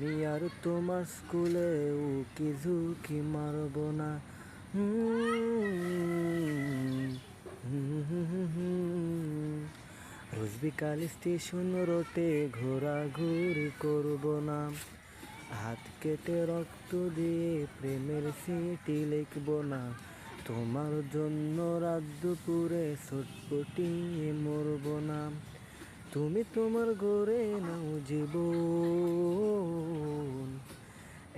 আমি আর তোমার স্কুলে উকি ঝুঁকি মারব না। হুম, রোজ বিকাল স্টেশন রোডে ঘোরাঘুরি করব না। হাত কেটে রক্ত দিয়ে প্রেমের স্মৃতি লিখব না। তোমার জন্য রাত দুপুরে ছটফটিয়ে মরব না। তুমি তোমার গড়ে নাও জীবন,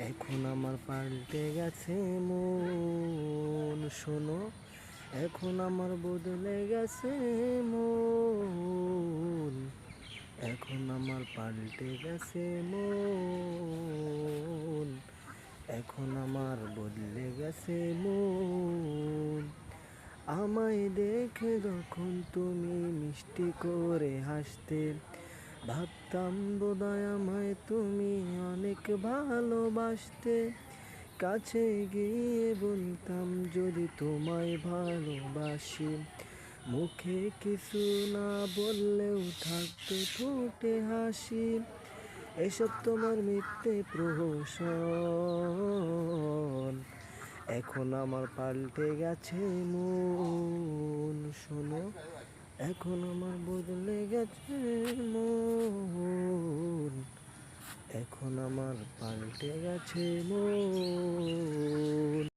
এখন আমার পাল্টে গেছে মন। শোনো, এখন আমার বদলে গেছে মন, এখন আমার পাল্টে গেছে মন, এখন আমার বদলে গেছে মন। আমায় দেখে যখন তুমি মিষ্টি করে হাসতে, ভাবতাম বোধহয় আমায় তুমি অনেক ভালোবাসতে। কাছে গিয়ে বলতাম যদি তোমায় ভালোবাসি, মুখে কিছু না বললেও থাকতো ঠোঁটে হাসি। এসব তোমার মিথ্যে প্রহসন, এখন আমার পাল্টে গেছে মন। শোনো, এখন আমার বদলে গেছে মন, এখন আমার পাল্টে গেছে মন।